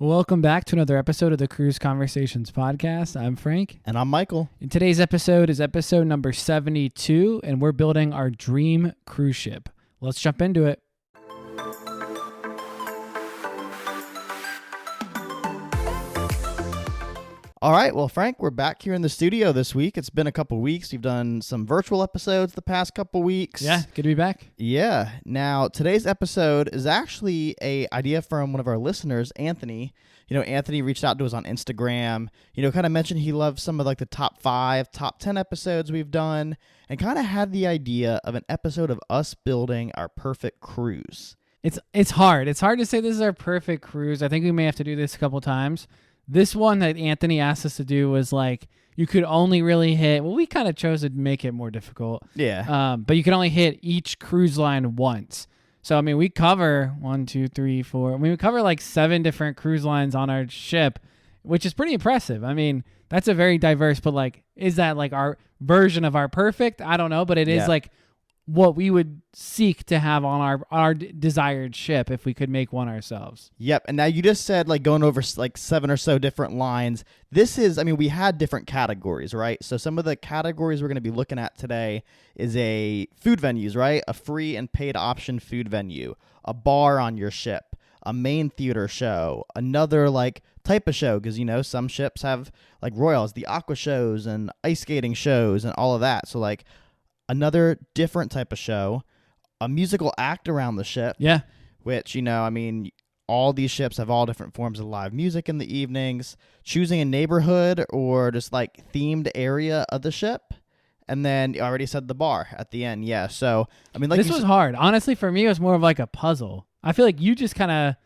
Welcome back to another episode of the Cruise Conversations podcast. I'm Frank. And I'm Michael. And today's episode is episode number 72, and we're building our dream cruise ship. Let's jump into it. All right, well, Frank, we're back here in the studio this week. It's been a couple weeks. We've done some virtual episodes the past couple weeks. Yeah, good to be back. Yeah. Now, today's episode is actually an idea from one of our listeners, Anthony. Anthony reached out to us on Instagram, kind of mentioned he loved some of like the top 5, top 10 episodes we've done, and kind of had the idea of an episode of us building our perfect cruise. It's hard. It's hard to say this is our perfect cruise. I think we may have to do this a couple times. This one that Anthony asked us to do was like, you could only really hit, well, we kind of chose to make it more difficult. Yeah. But you can only hit each cruise line once. So, I mean, we cover 1, 2, 3, 4. I mean, we cover like 7 different cruise lines on our ship, which is pretty impressive. I mean, that's a very diverse, but like, is that like our version of our perfect? I don't know, but it is like what we would seek to have on our desired ship if we could make one ourselves. Yep. And now you just said like going over like 7 or so different lines. This is, I mean, we had different categories, right? So some of the categories we're going to be looking at today is a food venues, right? A free and paid option food venue, a bar on your ship, a main theater show, another like type of show, because some ships have like Royals, the aqua shows and ice skating shows and all of that. So like another different type of show, a musical act around the ship. Yeah. Which, I mean, all these ships have all different forms of live music in the evenings, choosing a neighborhood or just like themed area of the ship. And then you already said the bar at the end. Yeah. So, I mean, like this was hard. Honestly, for me, it was more of like a puzzle. I feel like you just kind of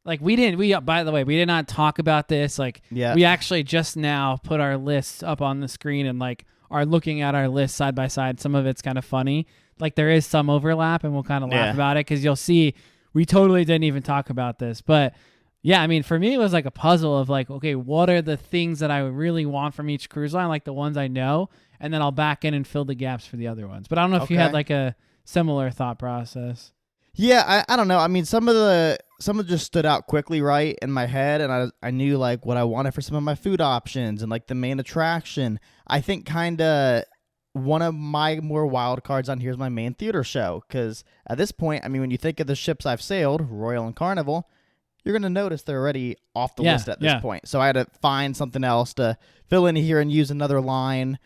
like by the way, we did not talk about this. Like we actually just now put our lists up on the screen and like are looking at our list side by side. Some of it's kind of funny. Like there is some overlap and we'll kind of laugh about it because you'll see we totally didn't even talk about this. But yeah, I mean, for me, it was like a puzzle of like, okay, what are the things that I really want from each cruise line? Like the ones I know, and then I'll back in and fill the gaps for the other ones. But I don't know if you had like a similar thought process. Yeah, I don't know. I mean, some of just stood out quickly, right, in my head, and I knew like what I wanted for some of my food options and like the main attraction. I think kind of one of my more wild cards on here is my main theater show, because at this point, I mean, when you think of the ships I've sailed, Royal and Carnival, you're going to notice they're already off the list at this point. So I had to find something else to fill in here and use another line.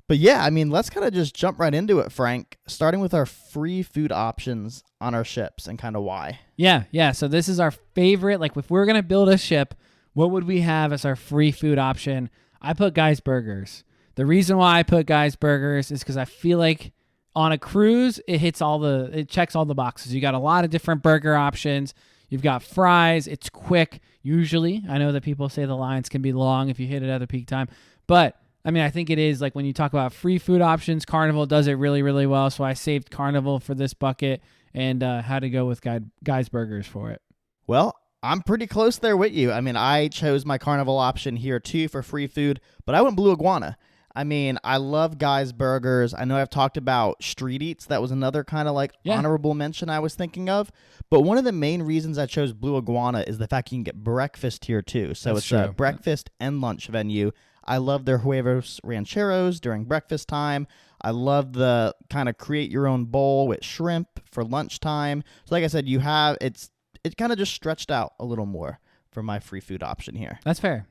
But yeah, I mean, let's kind of just jump right into it, Frank, starting with our free food options on our ships and kind of why. Yeah. So this is our favorite. Like if we're going to build a ship, what would we have as our free food option? I put Guy's Burgers. The reason why I put Guy's Burgers is because I feel like on a cruise, it checks all the boxes. You got a lot of different burger options. You've got fries. It's quick. Usually, I know that people say the lines can be long if you hit it at a peak time, but I mean, I think it is like when you talk about free food options, Carnival does it really, really well. So I saved Carnival for this bucket and had to go with Guy's Burgers for it. Well, I'm pretty close there with you. I mean, I chose my Carnival option here too for free food, but I went Blue Iguana. I mean, I love Guy's Burgers. I know I've talked about Street Eats. That was another kind of like honorable mention I was thinking of. But one of the main reasons I chose Blue Iguana is the fact you can get breakfast here too. So it's a breakfast and lunch venue. I love their Huevos Rancheros during breakfast time. I love the kind of create your own bowl with shrimp for lunchtime. So like I said, it kind of just stretched out a little more for my free food option here. That's fair.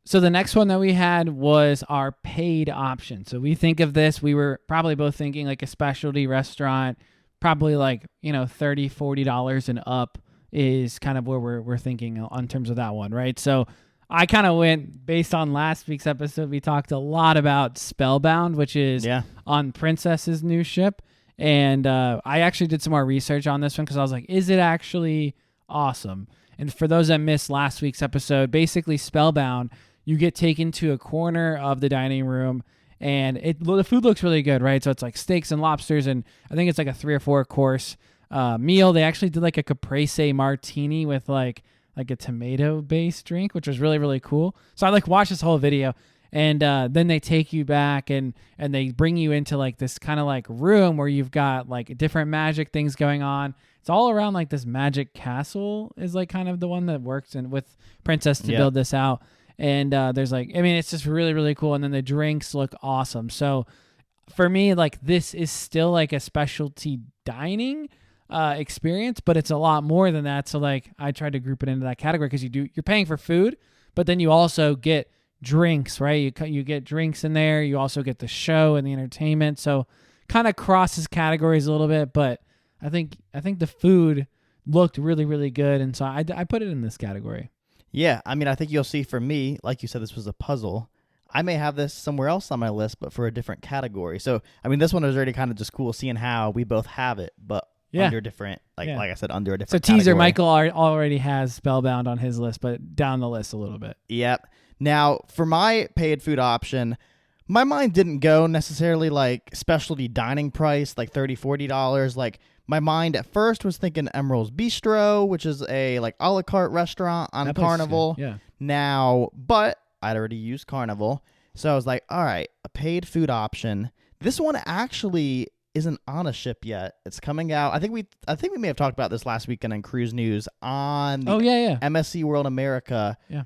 So the next one that we had was our paid option. So we think of this, we were probably both thinking like a specialty restaurant, probably like, $30, $40 and up is kind of where we're thinking on terms of that one, right? So I kind of went based on last week's episode. We talked a lot about Spellbound, which is on Princess's new ship. And I actually did some more research on this one because I was like, is it actually awesome? And for those that missed last week's episode, basically Spellbound, you get taken to a corner of the dining room and the food looks really good, right? So it's like steaks and lobsters, and I think it's like a 3 or 4 course meal. They actually did like a caprese martini with like a tomato based drink, which was really, really cool. So I watched this whole video And then they take you back and they bring you into like this kind of like room where you've got like different magic things going on. It's all around like this magic castle is like kind of the one that works and with Princess to build this out. And there's like, I mean, it's just really, really cool. And then the drinks look awesome. So for me, like this is still like a specialty dining experience, but it's a lot more than that. So like I tried to group it into that category because you're paying for food, but then you also get drinks, right? You get drinks in there. You also get the show and the entertainment. So kind of crosses categories a little bit, but I think the food looked really, really good. And so I put it in this category. Yeah, I mean, I think you'll see for me, like you said, this was a puzzle. I may have this somewhere else on my list, but for a different category. So, I mean, this one was already kind of just cool seeing how we both have it, but under different, like I said, under a different So teaser, category. Michael already has Spellbound on his list, but down the list a little bit. Yep. Now, for my paid food option, my mind didn't go necessarily like specialty dining price, like $30, $40. Like, my mind at first was thinking Emerald's Bistro, which is a like a la carte restaurant on Carnival. Yeah. Now, but I'd already used Carnival, so I was like, all right, a paid food option. This one actually isn't on a ship yet. It's coming out. I think we may have talked about this last weekend in Cruise News on the MSC World America. Yeah.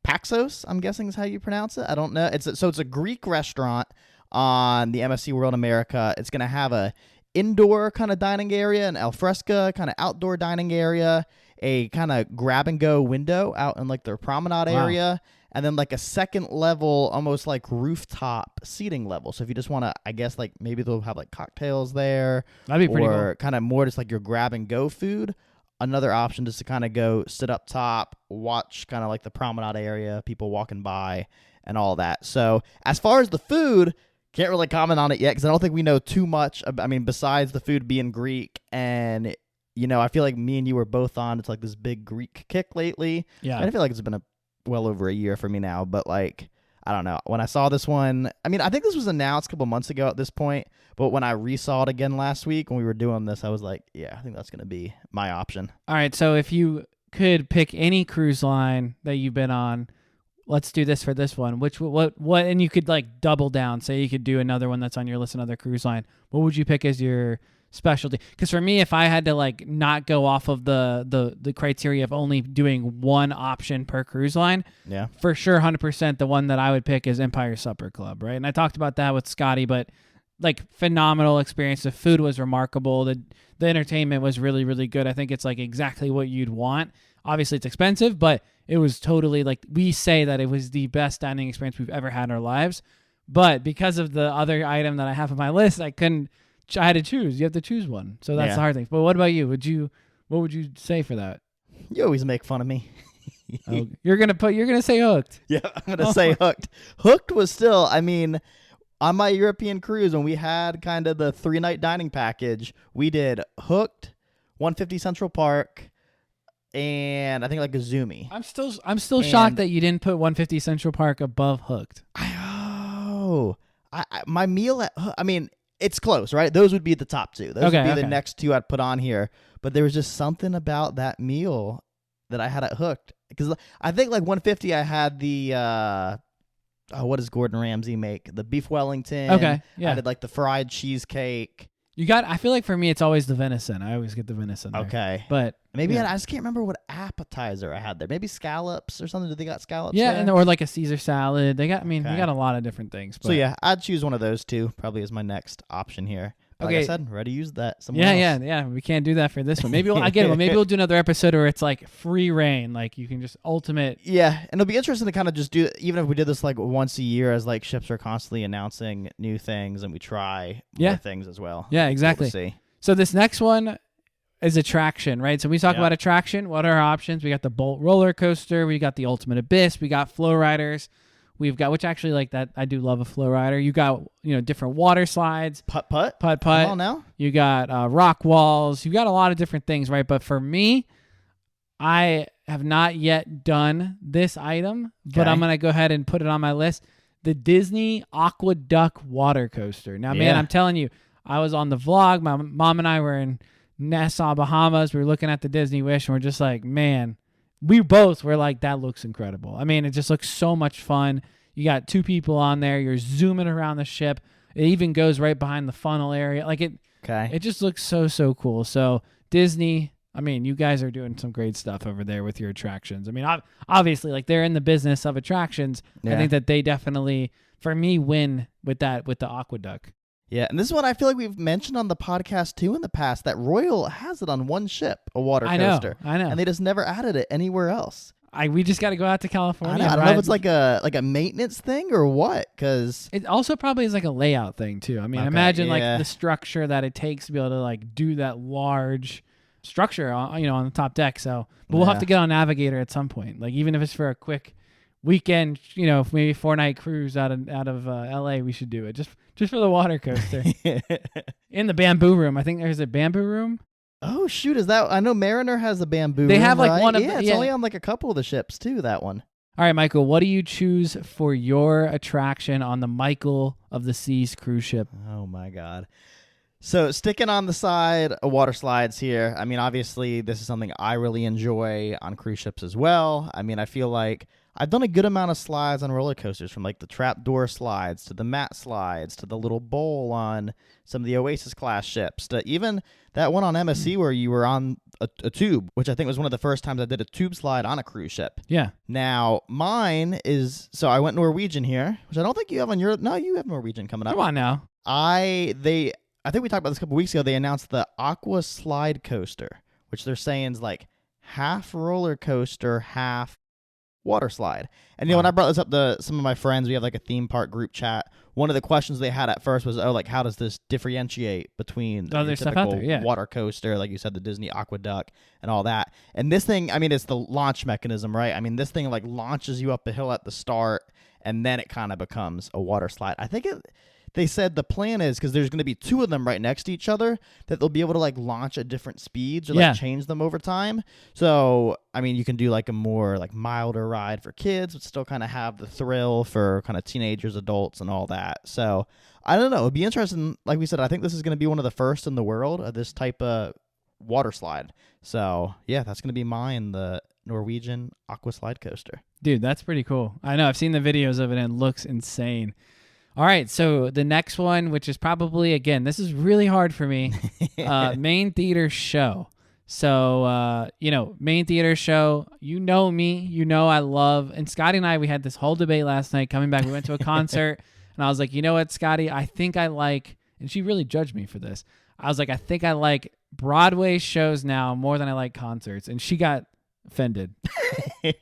Paxos, I'm guessing is how you pronounce it. I don't know. It's a Greek restaurant on the MSC World America. It's gonna have a indoor kind of dining area, an alfresco kind of outdoor dining area, a kind of grab and go window out in like their promenade area, and then like a second level, almost like rooftop seating level. So if you just want to, I guess like maybe they'll have like cocktails there. That'd be pretty cool. Or kind of more just like your grab and go food. Another option just to kind of go sit up top, watch kind of like the promenade area, people walking by and all that. So as far as the food, can't really comment on it yet because I don't think we know too much. I mean, besides the food being Greek, and I feel like me and you were both on. It's like this big Greek kick lately. Yeah, and I feel like it's been well over a year for me now. But like, I don't know. When I saw this one, I mean, I think this was announced a couple months ago at this point. But when I resaw it again last week when we were doing this, I was like, yeah, I think that's gonna be my option. All right. So if you could pick any cruise line that you've been on. Let's do this for this one. What and you could like double down. Say you could do another one that's on your list, another cruise line. What would you pick as your specialty? Because for me, if I had to like not go off of the criteria of only doing one option per cruise line, for sure, 100%, the one that I would pick is Empire Supper Club, right? And I talked about that with Scotty, but like phenomenal experience. The food was remarkable. The entertainment was really, really good. I think it's like exactly what you'd want. Obviously, it's expensive, but it was totally like we say that it was the best dining experience we've ever had in our lives. But because of the other item that I have on my list, I had to choose. You have to choose one. So that's the hard thing. But what about you? What would you say for that? You always make fun of me. Oh, you're gonna say Hooked. Yeah, I'm gonna say Hooked. Hooked was still, I mean, on my European cruise when we had kind of the 3-night dining package, we did Hooked, 150 Central Park, and I think like Azumi. I'm still shocked that you didn't put 150 Central Park above Hooked. My meal at, I mean, it's close, right? Those would be the top two. Those would be the next two I'd put on here. But there was just something about that meal that I had at Hooked. Because I think like 150, I had the, what does Gordon Ramsay make? The beef Wellington. Okay, yeah. I did like the fried cheesecake. I feel like for me, it's always the venison. I always get the venison there. Okay. But maybe I just can't remember what appetizer I had there. Maybe scallops or something. Did they got scallops? Yeah, there? or like a Caesar salad. They got a lot of different things. But. So yeah, I'd choose one of those two probably as my next option here. Like I said, ready to use that somewhere else. Yeah. We can't do that for this one. Maybe maybe we'll do another episode where it's like free reign, like you can just ultimate. Yeah, and it'll be interesting to kind of just do, even if we did this like once a year, as like ships are constantly announcing new things, and we try more things as well. Yeah, exactly. Cool to see. So this next one is attraction, right? So we talk about attraction. What are our options? We got the Bolt roller coaster. We got the Ultimate Abyss. We got flow riders. We've got, which actually like that, I do love a flow rider. You got, different water slides. Putt. Come on now. You got rock walls. You got a lot of different things, right? But for me, I have not yet done this item, but I'm going to go ahead and put it on my list. The Disney Aqueduct water coaster. Now, man, I'm telling you, I was on the vlog. My mom and I were in Nassau, Bahamas. We were looking at the Disney Wish, and we're just like, man, we both were like, that looks incredible. I mean, it just looks so much fun. You got 2 people on there. You're zooming around the ship. It even goes right behind the funnel area. Like it just looks so cool. So Disney, I mean, you guys are doing some great stuff over there with your attractions. I mean, obviously, like they're in the business of attractions. Yeah. I think that they definitely, for me, win with that, with the Aqueduct. Yeah, and this is what I feel like we've mentioned on the podcast too in the past, that Royal has it on one ship, a water coaster. I know. And they just never added it anywhere else. We just got to go out to California. I don't know if it's like a maintenance thing or what, because it also probably is like a layout thing too. I mean, Okay, imagine yeah. like the structure that it takes to be able to like do that large structure on, on the top deck. So, but we'll have Yeah. to get on Navigator at some point. Like even if it's for a quick weekend, maybe 4-night cruise out of LA, we should do it just for the water coaster in the bamboo room. I think there's a bamboo room. Oh shoot, is that? I know Mariner has a bamboo. They room, have, like, right? one of yeah, the- it's yeah. only on like a couple of the ships too. That one. All right, Michael, what do you choose for your attraction on the Michael of the Seas cruise ship? Oh my god. So sticking on the side of water slides here. I mean, obviously this is something I really enjoy on cruise ships as well. I mean, I feel like I've done a good amount of slides on roller coasters, from like the trapdoor slides to the mat slides to the little bowl on some of the Oasis class ships to even that one on MSC where you were on a tube, which I think was one of the first times I did a tube slide on a cruise ship. Yeah. Now mine is, so I went Norwegian here, which I don't think you have on your, no, you have Norwegian coming up. Come on now. I think we talked about this a couple weeks ago. They announced the Aqua Slide Coaster, which they're saying is like half roller coaster, half water slide. And when I brought this up to some of my friends, we have like a theme park group chat. One of the questions they had at first was, like, how does this differentiate between the Other stuff out typical there, yeah. water coaster, like you said, the Disney Aqueduct and all that. And this thing, I mean, it's the launch mechanism, right? I mean, this thing like launches you up a hill at the start, and then it kind of becomes a water slide. I think they said the plan is, because there's going to be 2 of them right next to each other, that they'll be able to like launch at different speeds or like Yeah. change them over time. So, I mean, you can do like a more like milder ride for kids, but still kind of have the thrill for kind of teenagers, adults, and all that. So, I don't know. It'd be interesting. Like we said, I think this is going to be one of the first in the world of this type of water slide. So, yeah, that's going to be mine, the Norwegian Aqua Slide Coaster. Dude, that's pretty cool. I know. I've seen the videos of it and it looks insane. All right. So the next one, which is probably, again, this is really hard for me, main theater show. So, main theater show, you know me, I love, and Scotty and I, we had this whole debate last night coming back. We went to a concert and I was like, you know what, Scotty, I think I like, and she really judged me for this. I was like, I think I like Broadway shows now more than I like concerts. And she got offended.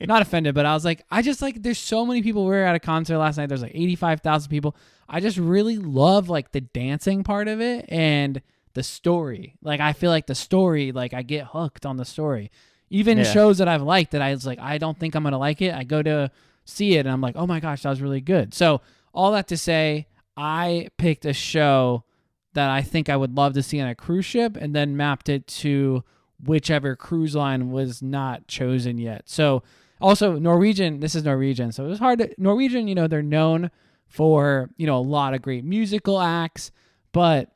Not offended, but I was like, I just like, there's so many people. We were at a concert last night. There's like 85,000 people. I just really love like the dancing part of it and the story. Like, I feel like the story, like I get hooked on the story. Even shows that I've liked that I was like, I don't think I'm going to like it. I go to see it and I'm like, oh my gosh, that was really good. So all that to say, I picked a show that I think I would love to see on a cruise ship and then mapped it to whichever cruise line was not chosen yet. So also Norwegian, this is Norwegian. So it was hard to, Norwegian, they're known for, a lot of great musical acts, but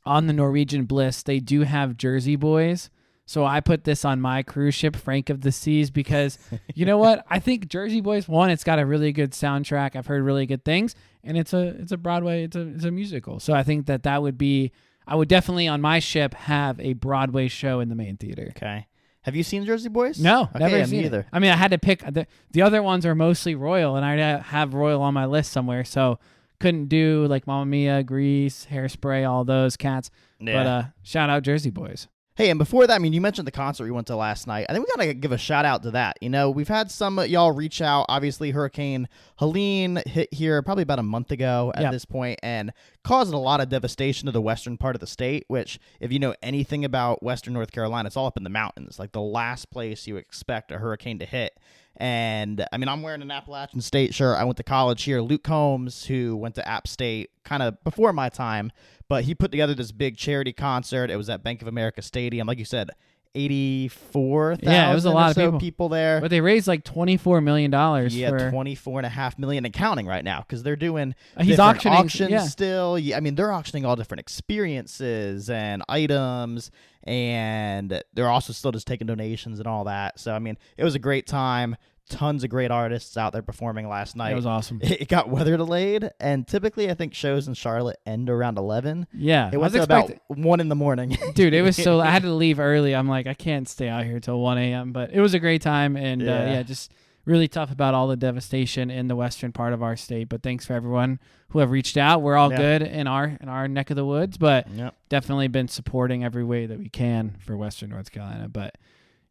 on the Norwegian Bliss, they do have Jersey Boys. So I put this on my cruise ship, Frank of the Seas, because you know what? I think Jersey Boys, one, it's got a really good soundtrack. I've heard really good things, and it's a Broadway, it's a musical. So I think that would be, I would definitely on my ship have a Broadway show in the main theater. Okay. Have you seen Jersey Boys? No, okay, never yeah, seen me it. either. I mean, I had to pick the other ones are mostly Royal, and I have Royal on my list somewhere, so couldn't do like Mamma Mia, Grease, Hairspray, all those cats. Yeah. But shout out Jersey Boys. Hey, and before that, I mean, you mentioned the concert we went to last night. I think we got to give a shout out to that. We've had some of y'all reach out. Obviously, Hurricane Helene hit here probably about a month ago at this point and caused a lot of devastation to the western part of the state, which, if you know anything about western North Carolina, it's all up in the mountains, like the last place you expect a hurricane to hit. And, I mean, I'm wearing an Appalachian State shirt. I went to college here. Luke Combs, who went to App State kind of before my time, but he put together this big charity concert. It was at Bank of America Stadium. Like you said, 84,000 Yeah, it was a lot of people there. But they raised like $24 million. Yeah, for 24.5 million and counting right now, because they're doing he's different auctioning auctions still. Yeah, I mean, they're auctioning all different experiences and items, and they're also still just taking donations and all that. So, I mean, it was a great time. tons of great artists out there performing last night. It was awesome. It got weather delayed, and typically I think shows in Charlotte end around 11. Yeah. It went to about 1 in the morning. Dude, it was so, I had to leave early. I'm like, I can't stay out here till 1 a.m., but it was a great time. And just really tough about all the devastation in the western part of our state. But thanks for everyone who have reached out. We're all good in our neck of the woods, but definitely been supporting every way that we can for Western North Carolina. But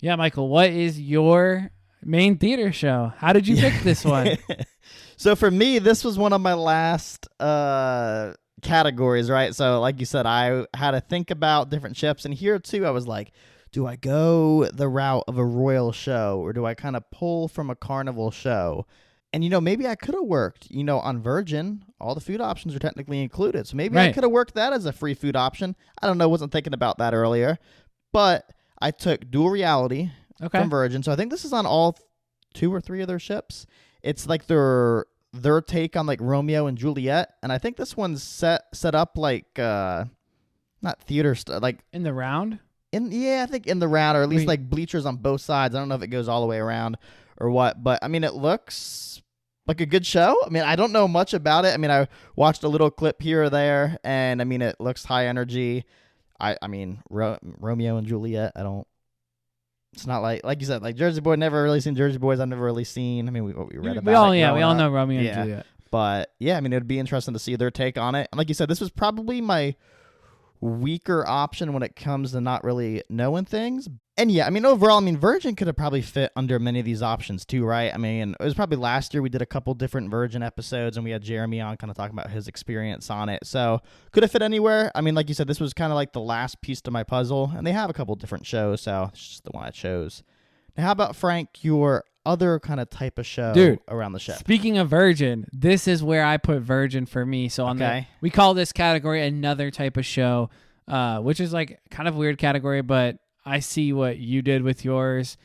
yeah, Michael, what is your main theater show? How did you pick this one? So for me, this was one of my last categories, right? So like you said, I had to think about different ships, and here too I was like, do I go the route of a royal show, or do I kind of pull from a carnival show? And maybe I could have worked on Virgin, all the food options are technically included, so maybe I could have worked that as a free food option. I don't know, wasn't thinking about that earlier, but I took Dual Reality from Virgin. So I think this is on all 2 or 3 of their ships. It's like their take on like Romeo and Juliet, and I think this one's set up like not theater like in the round. I think in the round, or at least like bleachers on both sides. I don't know if it goes all the way around or what, but I mean it looks like a good show. I mean, I don't know much about it. I mean, I watched a little clip here or there, and I mean it looks high energy. I mean, Romeo and Juliet, it's not like you said, like Jersey Boy, never really seen Jersey Boys. I've never really seen. I mean, we read about it. We all know Romeo and Juliet. But yeah, I mean, it would be interesting to see their take on it. And like you said, this was probably my weaker option when it comes to not really knowing things. And yeah, I mean, overall, Virgin could have probably fit under many of these options too, right? I mean, it was probably last year we did a couple different Virgin episodes, and we had Jeremy on kind of talking about his experience on it. So could have fit anywhere. I mean, like you said, this was kind of like the last piece to my puzzle, and they have a couple different shows, so it's just the one I chose. Now, how about, Frank, your other kind of type of show around the ship? Speaking of Virgin, this is where I put Virgin for me. So we call this category another type of show, which is like kind of a weird category, but I see what you did with yours.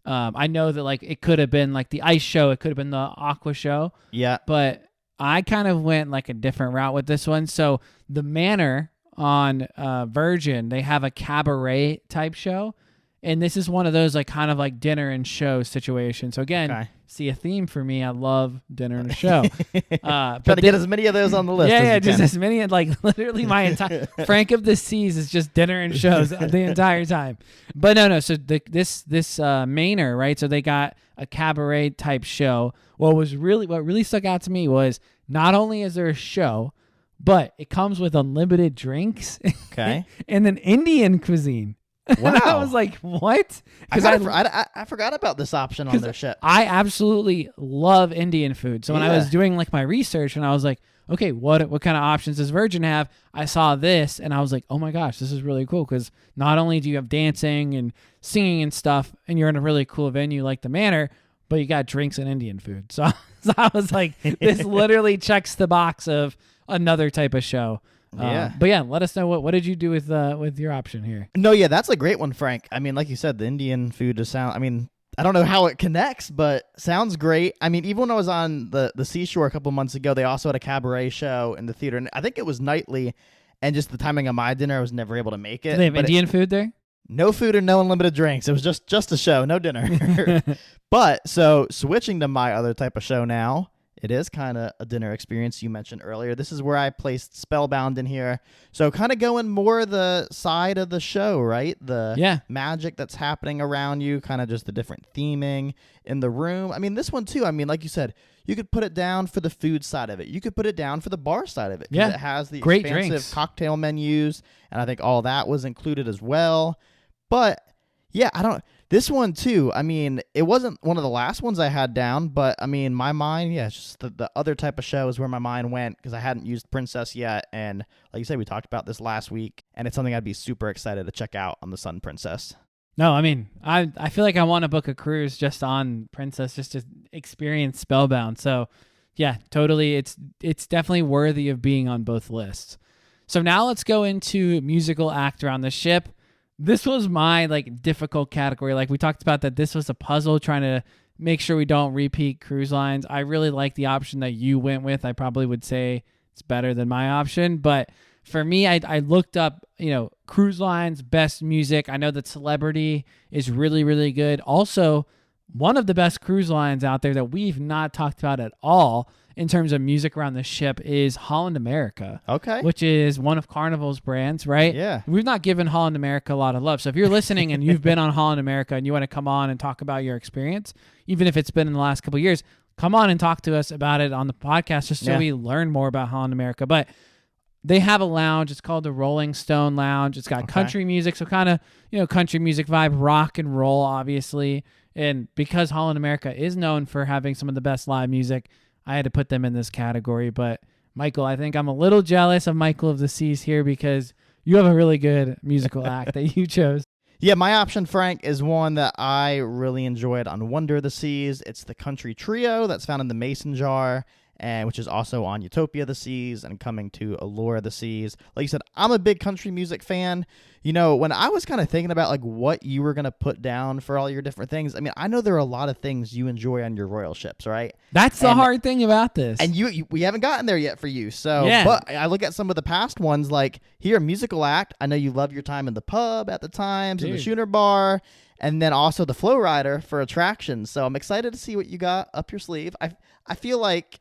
I know that like it could have been like the ice show, it could have been the aqua show. Yeah. But I kind of went like a different route with this one. So the Manor on Virgin, they have a cabaret type show. And this is one of those like kind of like dinner and show situations. So again, see a theme for me. I love dinner and a show. Try to get as many of those on the list. Just as many. Like literally my entire Frank of the Seas is just dinner and shows the entire time. But no. So this Manor, right? So they got a cabaret type show. What really stuck out to me was not only is there a show, but it comes with unlimited drinks. Okay. And then Indian cuisine. Wow. I was like, what? I forgot about this option on their ship. I absolutely love Indian food. So when I was doing like my research and I was like, okay, what kind of options does Virgin have? I saw this and I was like, oh my gosh, this is really cool, because not only do you have dancing and singing and stuff, and you're in a really cool venue like the Manor, but you got drinks and Indian food. So I was like, this literally checks the box of another type of show. But yeah, let us know what did you do with your option here? No, yeah, that's a great one, Frank. I mean, like you said, the Indian food just sound. I mean, I don't know how it connects, but sounds great. I mean, even when I was on the Seashore a couple months ago, they also had a cabaret show in the theater, and I think it was nightly. And just the timing of my dinner, I was never able to make it. Do they have Indian food there? No food and no unlimited drinks. It was just a show, no dinner. But so switching to my other type of show now. It is kind of a dinner experience you mentioned earlier. This is where I placed Spellbound in here. So kind of going more the side of the show, right? The magic that's happening around you, kind of just the different theming in the room. I mean, this one too, I mean, like you said, you could put it down for the food side of it. You could put it down for the bar side of it. Yeah. It has the great expansive drinks. Cocktail menus, and I think all that was included as well. But yeah, this one too, I mean, it wasn't one of the last ones I had down, but I mean, my mind, it's just the other type of show is where my mind went, because I hadn't used Princess yet. And like you said, we talked about this last week, and it's something I'd be super excited to check out on the Sun Princess. No, I mean, I feel like I want to book a cruise just on Princess just to experience Spellbound. So yeah, totally. It's definitely worthy of being on both lists. So now let's go into musical actor on the ship. This was my like difficult category. Like we talked about that this was a puzzle trying to make sure we don't repeat cruise lines. I really like the option that you went with. I probably would say it's better than my option. But for me, I looked up, cruise lines, best music. I know that Celebrity is really, really good. Also, one of the best cruise lines out there that we've not talked about at all in terms of music around the ship is Holland America. Okay. Which is one of Carnival's brands, right? Yeah. We've not given Holland America a lot of love. So if you're listening and you've been on Holland America and you want to come on and talk about your experience, even if it's been in the last couple of years, come on and talk to us about it on the podcast just so we learn more about Holland America. But they have a lounge. It's called the Rolling Stone Lounge. It's got country music, so kind of, country music vibe, rock and roll, obviously. And because Holland America is known for having some of the best live music, I had to put them in this category. But Michael, I think I'm a little jealous of Michael of the Seas here because you have a really good musical act that you chose. Yeah, my option, Frank, is one that I really enjoyed on Wonder of the Seas. It's the Country Trio that's found in the Mason Jar, and which is also on Utopia of the Seas and coming to Allure of the Seas. Like you said, I'm a big country music fan. When I was kind of thinking about like what you were going to put down for all your different things, I mean, I know there are a lot of things you enjoy on your royal ships, right? That's the hard thing about this. And we haven't gotten there yet for you. So, yeah. But I look at some of the past ones, like here, musical act. I know you love your time in the pub at the Times and the Schooner Bar, and then also the Flow Rider for attractions. So I'm excited to see what you got up your sleeve. I feel like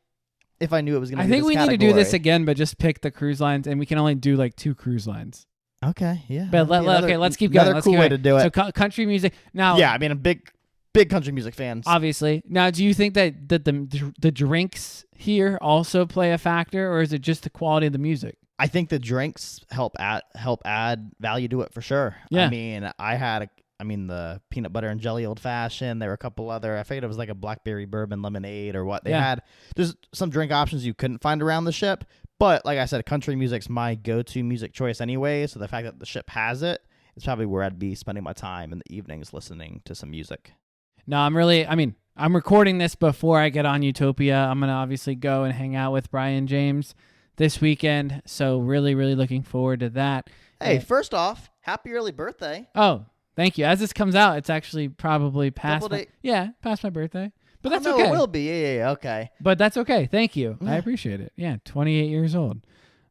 if I knew it was going to be this we category. need to do this again, but just pick the cruise lines, and we can only do like 2 cruise lines. Okay, yeah. But let's keep going. Another cool way to do it. So country music. Now, yeah, I mean, I'm big country music fans. Obviously. Now, do you think that the drinks here also play a factor, or is it just the quality of the music? I think the drinks help add value to it for sure. Yeah. I mean, the peanut butter and jelly old fashioned. There were a couple other. I think it was like a blackberry bourbon lemonade or what they had. There's some drink options you couldn't find around the ship. But like I said, country music's my go-to music choice anyway. So the fact that the ship has it, it's probably where I'd be spending my time in the evenings listening to some music. No, I'm recording this before I get on Utopia. I'm going to obviously go and hang out with Brian James this weekend. So really, really looking forward to that. Hey, first off, happy early birthday. Oh, thank you. As this comes out, it's actually probably past my birthday. But that's okay. It will be. Yeah, okay. But that's okay. Thank you. I appreciate it. Yeah, 28 years old.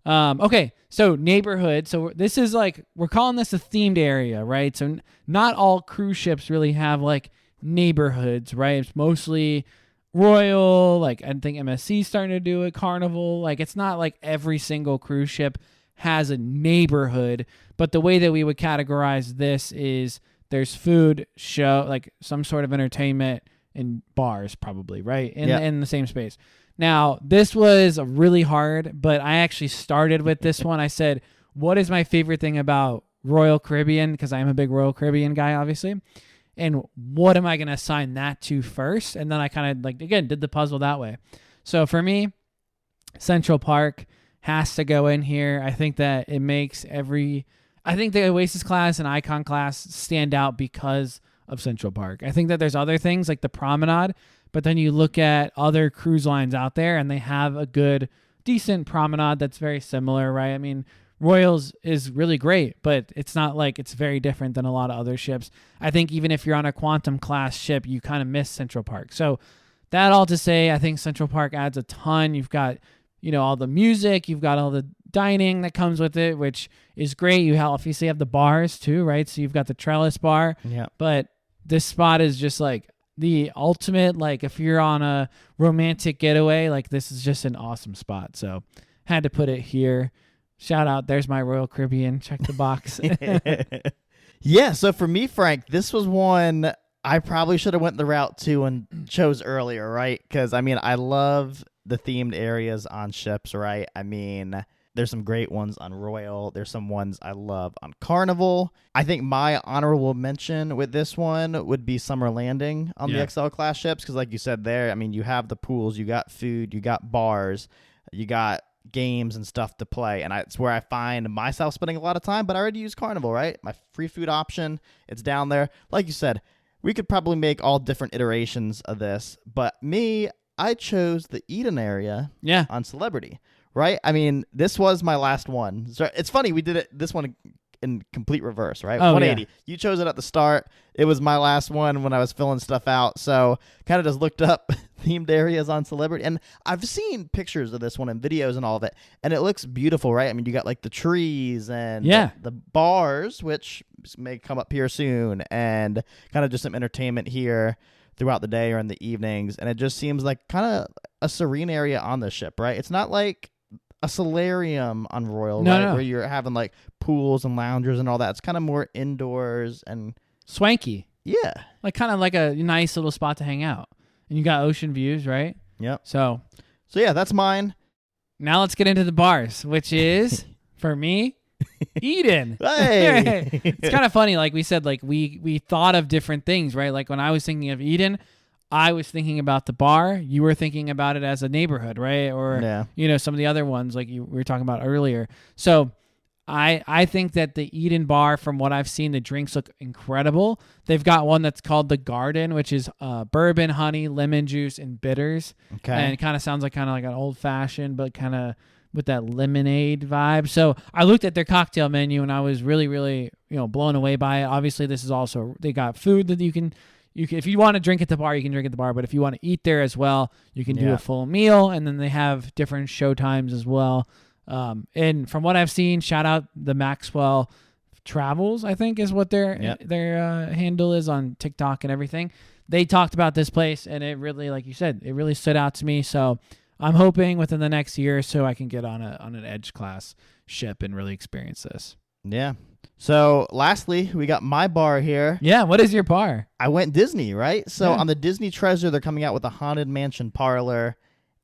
Okay, so neighborhood. So this is like, we're calling this a themed area, right? So not all cruise ships really have like neighborhoods, right? It's mostly Royal, like I think MSC's starting to do it, Carnival. Like it's not like every single cruise ship has a neighborhood, but the way that we would categorize this is there's food, show, like some sort of entertainment, and bars probably, right? In the same space. Now, this was really hard, but I actually started with this one. I said, what is my favorite thing about Royal Caribbean? Because I'm a big Royal Caribbean guy, obviously. And what am I going to assign that to first? And then I kind of, did the puzzle that way. So for me, Central Park has to go in here. I think that it makes I think the Oasis class and Icon class stand out because of Central Park. I think that there's other things like the Promenade, but then you look at other cruise lines out there and they have a decent promenade that's very similar, right? I mean, Royals is really great, but it's not like it's very different than a lot of other ships. I think even if you're on a Quantum class ship, you kind of miss Central Park. So that all to say, I think Central Park adds a ton. You've got, all the music, you've got all the dining that comes with it, which is great. You obviously have the bars too, right? So you've got the Trellis bar, but this spot is just like the ultimate, like if you're on a romantic getaway, like this is just an awesome spot. So had to put it here. Shout out, there's my Royal Caribbean. Check the box. Yeah, so for me, Frank, this was one I probably should have went the route to and chose earlier, right? Because, I love the themed areas on ships, right? There's some great ones on Royal. There's some ones I love on Carnival. I think my honorable mention with this one would be Summer Landing on the XL class ships. Because like you said there, you have the pools, you got food, you got bars, you got games and stuff to play. And it's where I find myself spending a lot of time. But I already use Carnival, right? My free food option, it's down there. Like you said, we could probably make all different iterations of this. But I chose the Eden area on Celebrity. Right? This was my last one. So it's funny, we did this one in complete reverse, right? 180. Yeah. You chose it at the start. It was my last one when I was filling stuff out. So kind of just looked up themed areas on Celebrity. And I've seen pictures of this one and videos and all of it. And it looks beautiful, right? You got like the trees and the bars, which may come up here soon. And kind of just some entertainment here throughout the day or in the evenings, and it just seems like kind of a serene area on the ship, right? It's not like a solarium on Royal, No, right? no. Where you're having like pools and loungers and all that. It's kind of more indoors and Swanky. yeah. Like kind of like a nice little spot to hang out. And you got ocean views, right? Yep. So So yeah, that's mine. now let's get into the bars, which is, for me, Eden. Hey. It's kind of funny. Like we said, like we thought of different things, right? Like when I was thinking of Eden, I was thinking about the bar. You were thinking about it as a neighborhood, right? Or, Yeah. you know, some of the other ones like we were talking about earlier. So I think that the Eden bar, from what I've seen, the drinks look incredible. They've got one that's called the Garden, which is bourbon, honey, lemon juice, and bitters. Okay. And it kind of sounds like an old fashioned, but kind of with that lemonade vibe. So I looked at their cocktail menu and I was really, really, blown away by it. Obviously, this is also, they got food that you can if you want to drink at the bar, you can drink at the bar. But if you want to eat there as well, you can do Yeah. a full meal. And then they have different show times as well. And from what I've seen, shout out the Maxwell Travels, I think is what their handle is on TikTok and everything. They talked about this place, and it really, like you said, it really stood out to me. So I'm hoping within the next year or so I can get on an Edge class ship and really experience this. Yeah. So lastly, we got my bar here. Yeah, what is your bar? I went Disney, right? So Yeah. on the Disney Treasure, they're coming out with a Haunted Mansion parlor,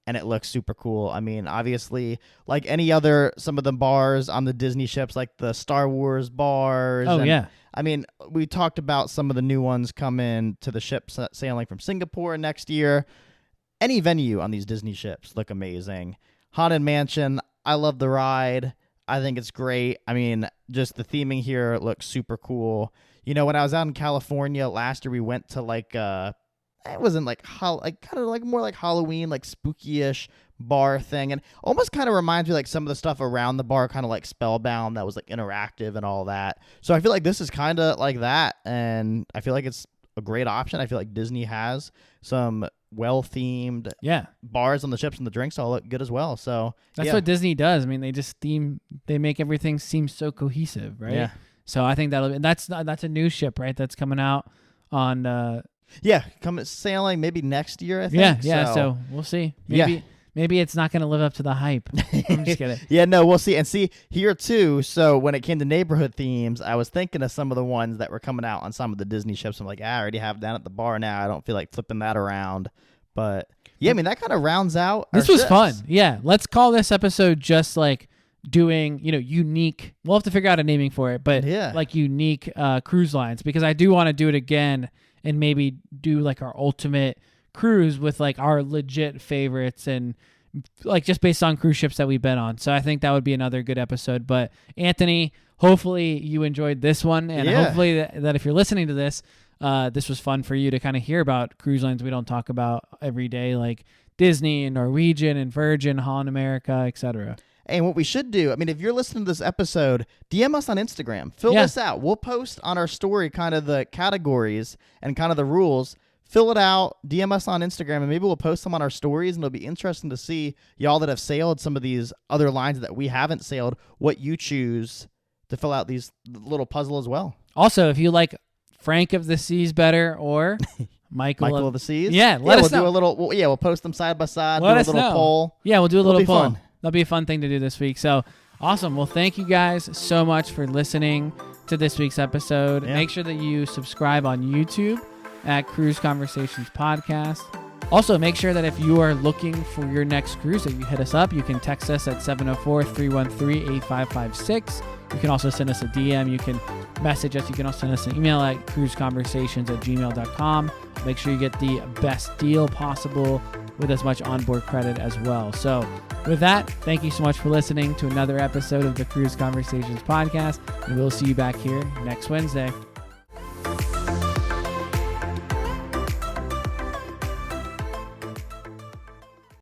and it looks super cool. I mean, obviously, like any other, some of the bars on the Disney ships, like the Star Wars bars. Oh, and, yeah. I mean, we talked about some of the new ones coming to the ships sailing from Singapore next year. Any venue on these Disney ships look amazing. Haunted Mansion, I love the ride. I think it's great. I mean, just the theming here looks super cool. You know, when I was out in California last year, we went to like it wasn't like kind of like more like Halloween, like spooky-ish bar thing, and almost kind of reminds me like some of the stuff around the bar, kind of like Spellbound, that was like interactive and all that. So I feel like this is kind of like that, and I feel like it's a great option. I feel like Disney has some well-themed Yeah. bars on the ships, and the drinks all look good as well. So That's yeah. what Disney does. I mean, they make everything seem so cohesive, right? Yeah. So I think that's a new ship, right? That's coming out on Yeah, come sailing maybe next year, I think. yeah. So we'll see. Yeah. Maybe it's not going to live up to the hype. I'm just kidding. Yeah, no, we'll see. And see, here too, so when it came to neighborhood themes, I was thinking of some of the ones that were coming out on some of the Disney ships. I'm like, I already have down at the bar now. I don't feel like flipping that around. But yeah, I mean, that kind of rounds out our This was ships. fun. Yeah. Let's call this episode just like doing, unique. We'll have to figure out a naming for it, but Yeah. like unique cruise lines, because I do want to do it again and maybe do like our ultimate cruise with like our legit favorites and like just based on cruise ships that we've been on. So I think that would be another good episode. But Anthony, hopefully you enjoyed this one, and Yeah. hopefully that if you're listening to this, this was fun for you to kind of hear about cruise lines we don't talk about every day, like Disney and Norwegian and Virgin, Holland America, etc. And what we should do, I mean, if you're listening to this episode, DM us on Instagram. Fill Yeah. this out. We'll post on our story kind of the categories and kind of the rules. Fill it out, DM us on Instagram, and maybe we'll post them on our stories, and it'll be interesting to see y'all that have sailed some of these other lines that we haven't sailed, what you choose to fill out these little puzzle as well. Also, if you like Frank of the Seas better or Michael of the Seas? Yeah, let us we'll know. do a little, we'll post them side by side, Let do a us little know. poll. Yeah, we'll do a It'll little be poll. fun. That'll be a fun thing to do this week. So awesome. Well, thank you guys so much for listening to this week's episode. Yeah. Make sure that you subscribe on YouTube at Cruise Conversations Podcast. Also, make sure that if you are looking for your next cruise, that you hit us up. You can text us at 704-313-8556. You can also send us a DM. You can message us. You can also send us an email at cruiseconversations@gmail.com. Make sure you get the best deal possible with as much onboard credit as well. So with that, thank you so much for listening to another episode of the Cruise Conversations Podcast, and we'll see you back here next Wednesday.